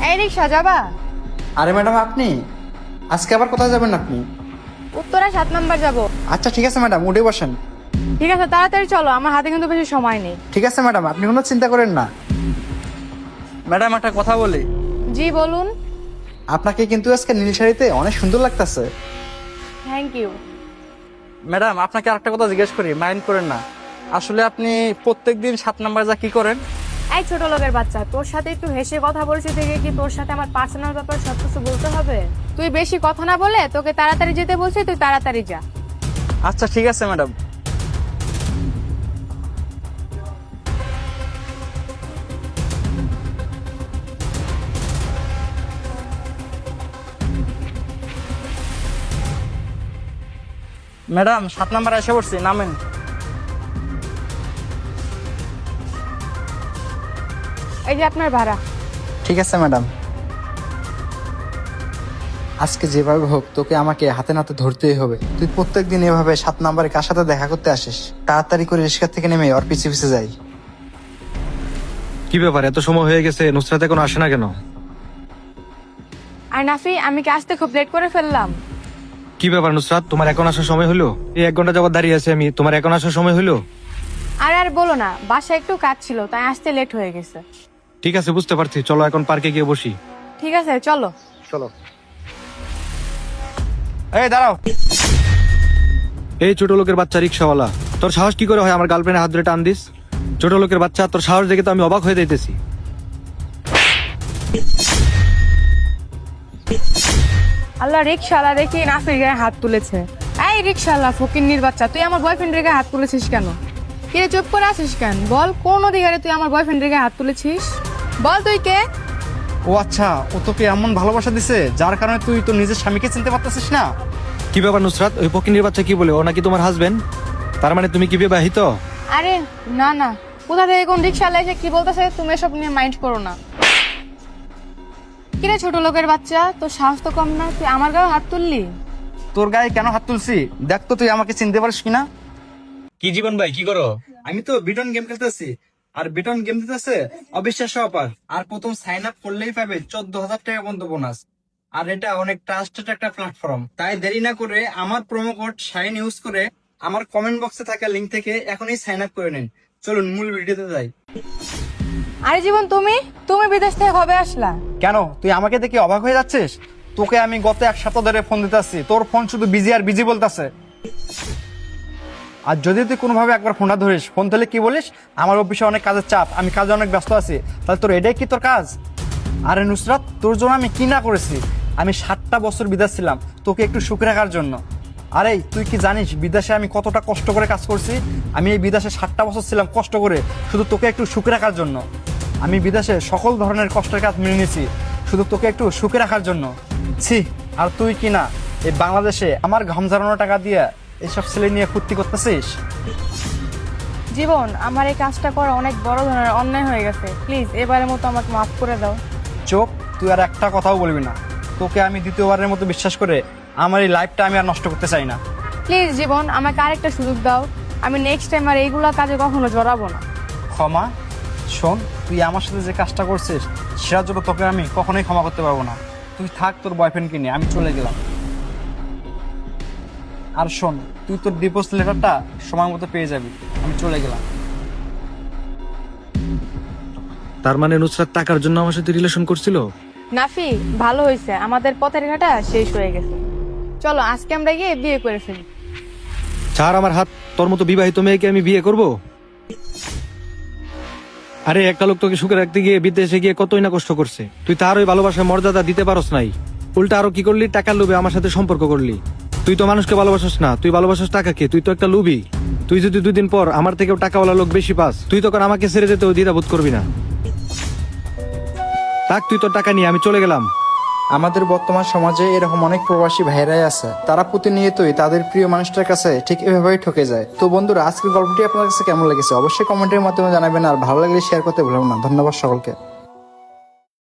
এই রিক্সা যাবা? আরে ম্যাডাম, আপনি আজকে আবার কোথায় যাবেন আপনি? উত্তরা 7 নাম্বার যাব। আচ্ছা ঠিক আছে ম্যাডাম, উঠে বসেন। ঠিক আছে, তাড়াতাড়ি চলো, আমার হাতে কিন্তু বেশি সময় নেই। ঠিক আছে ম্যাডাম, আপনি কোনো চিন্তা করেন না। ম্যাডাম, একটা কথা বলি। জি বলুন। আপনাকে কিন্তু আজকে নীল শাড়িতে অনেক সুন্দর লাগতেছে। Thank you. ম্যাডাম, আপনাকে আরেকটা কথা জিজ্ঞেস করি, মাইন্ড করেন না। আসলে আপনি প্রত্যেকদিন 7 নাম্বার যা কি করেন? এই ছোট লোকের বাচ্চা, তোর সাথে একটু হেসে কথা বলছি দেখে কি তোর সাথে আমার পার্সোনাল ব্যাপার সব কিছু বলতে হবে? তুই বেশি কথা না বলে তোকে তাড়াতাড়ি যেতে বলছি, তুই তাড়াতাড়ি যা। আচ্ছা ঠিক আছে ম্যাডাম। ম্যাডাম, 7 নাম্বার এসে পড়ছি, নামেন। এই যে আপনার ভাড়া। ঠিক আছে ম্যাডাম। আজকে যেভাবে হোক তোকে আমাকে হাতে নাতে ধরতেই হবে। তুই প্রত্যেকদিন এভাবে 7 নাম্বারে কার সাথে দেখা করতে আসিস? তাড়াতাড়ি করে রিক্সা থেকে নেমে ওর পিছে পিছে যাই। কি ব্যাপার, এত সময় হয়ে গেছে, নুসরাত এখন আসে না কেন? আর নাফি, আমি কি আসতে খুব লেট করে ফেললাম? কি ব্যাপার নুসরাত, তোমার এখন আসার সময় হলো? এই 1 ঘন্টা যাবত দাঁড়িয়ে আছি আমি, তোমার এখন আসার সময় হলো? আর আর বলো না, বাসায় একটু কাজ ছিল তাই আসতে লেট হয়ে গেছে। ঠিক আছে, বুঝতে পারছি, চলো এখন পার্কে গিয়ে বসি। ঠিক আছে চলো। চলো। এই দাঁড়াও। এই ছোট লোকের বাচ্চা রিক্সাওয়ালা, তোর সাহস কি করে হয় আমার গার্লফ্রেন্ডের হাত ধরে টান দিস? ছোট লোকের বাচ্চা, তোর সাহস দেখে তো আমি অবাক হয়ে যাইতেছি। আল্লাহ, রিক্সাওয়ালা দেখি নাফির গায়ে হাত তুলেছে। এই রিক্সাওয়ালা ফকিন্নির বাচ্চা, তুই আমার বয়ফ্রেন্ডের গায়ে হাত তুলেছিস কেন? কে চুপ করে আছিস কেন? বল, কোন অধিকারে তুই আমার বয়ফ্রেন্ডের গায়ে হাত তুলেছিস? বল তুই কে? ও আচ্ছা, ও তোকে এমন ভালোবাসা দিছে যার কারণে তুই তোর নিজের স্বামীকে চিনতে পারতেছিস না? কি ব্যাপার নুসরাত, ওই পকিনীর বাচ্চা কি বলে? ও নাকি তোমার হাজবেন্ড? তার মানে তুমি কি বিবাহিত? আরে না না, কোথা থেকে কোন রিক্সাওয়ালা এসে কি বলতেছে, তুমি এসব নিয়ে মাইন্ড করো না। কিরে ছোট লোকের বাচ্চা, তোর সাহস তো কম না, তুই আমার গায়ে হাত তুললি? তোর গায়ে কেন হাত তুলছি দেখ তো, তুই আমাকে চিনতে পারিস কিনা? কি জীবন ভাই, কি করো? আমি তো বিটন গেম খেলতেছি, আর বিটন গেম দিতেছে অবিশ্বাস্য অফার। আর প্রথম সাইন আপ করলেই পাবে 14,000 টাকা পর্যন্ত বোনাস। আর এটা অনেক ট্রাস্টেড একটা প্ল্যাটফর্ম, তাই দেরি না করে আমার প্রোমো কোড শাইন ইউজ করে আমার কমেন্ট বক্সে থাকা লিংক থেকে এখনই সাইন আপ করে নিন। চলুন মূল ভিডিওতে যাই। আরে জীবন, তুমি তুমি বিদেশ থেকে কবে আসলা? কেন, তুই আমাকে দেখে অবাক হয়ে যাচ্ছিস? তোকে আমি গত 1 সপ্তাহ ধরে ফোন দিতেছি, তোর ফোন শুধু বিজি আর বিজি বলতেছে। আর যদি তুই কোনোভাবে একবার ফোনটা ধরিস, ফোন ধরলে কি বলিস, আমার অফিসে অনেক কাজের চাপ, আমি কাজে অনেক ব্যস্ত আছি। তাহলে তোর এটাই কি তোর কাজ? আরে নুসরাত, তোর জন্য আমি কি না করেছি? আমি 7টা বছর বিদেশ ছিলাম তোকে একটু সুখে রাখার জন্য। আরে তুই কি জানিস বিদেশে আমি কতটা কষ্ট করে কাজ করছি? আমি এই বিদেশে 7টা বছর ছিলাম কষ্ট করে, শুধু তোকে একটু সুখে রাখার জন্য। আমি বিদেশে সকল ধরনের কষ্টের কাজ মেনে নিয়েছি, শুধু তোকে একটু সুখে রাখার জন্য। ছি, আর তুই কি না এই বাংলাদেশে আমার ঘাম ঝরানো টাকা দিয়ে এসব ছেলে নিয়ে ফুর্তি করতেছিস? জীবন, আমার এই কাজটা করা অনেক বড় ধরনের অন্যায় হয়ে গেছে, প্লিজ এবারের মতো আমাকে মাফ করে দাও। চোপ, তুই আর একটা কথাও বলবি না। তোকে আমি দ্বিতীয়বারের মতো বিশ্বাস করে আমার এই লাইফটা আমি আর নষ্ট করতে চাই না। প্লিজ জীবন, আমাকে আরেকটা সুযোগ দাও, আমি নেক্সট টাইম আর এইগুলা কাজে কখনো জড়াবো না। ক্ষমা? শোন, তুই আমার সাথে যে কাজটা করছিস সেটার জন্য তোকে আমি কখনোই ক্ষমা করতে পারবো না। তুই থাক তোর বয়ফ্রেন্ডকে নিয়ে, আমি চলে গেলাম। আর শোন, তুই তোর ডিভোর্স লেটারটা সময় মতো পেয়ে যাবি। আমি চলে গেলাম। তার মানে নুসরাত টাকার জন্য আমার সাথে রিলেশন করছিল? নাফি, ভালো হয়েছে, আমাদের পথের ঘাটা শেষ হয়ে গেছে। চলো আজকে আমরা গিয়ে বিয়ে করে ফেলি। ছাড় আমার হাত, তোর মতো বিবাহিত মেয়েকে আমি বিয়ে করব? আরে একটা লোক তোকে সুখে রাখতে গিয়ে বিদেশে গিয়ে কতই না কষ্ট করছে, তুই তার ওই ভালোবাসার মর্যাদা দিতে পারস নাই। উল্টা আরো কি করলি, টাকার লোভে আমার সাথে সম্পর্ক করলি। তুই তো মানুষকে ভালোবাসিস না, তুই ভালোবাসিস টাকাকে, তুই তো একটা লোভী। তুই যদি 2 দিন পর আমার থেকেও টাকাওয়ালা লোক বেশি পাস, তুই তখন আমাকে ছেড়ে যেতেও দ্বিধাবোধ করবি না। থাক, তুই তোর টাকা নিয়ে, আমি চলে গেলাম। আমাদের বর্তমান সমাজে এরকম অনেক প্রবাসী ভাইরাই আছে, তারা প্রতিনিয়তই তাদের প্রিয় মানুষটার কাছে ঠিক এভাবেই ঠকে যায়। তো বন্ধুরা, আজকের গল্পটি আপনার কাছে কেমন লেগেছে অবশ্যই কমেন্টের মাধ্যমে জানাবেন, আর ভালো লাগলে শেয়ার করতে ভুলবেন না। ধন্যবাদ সকলকে।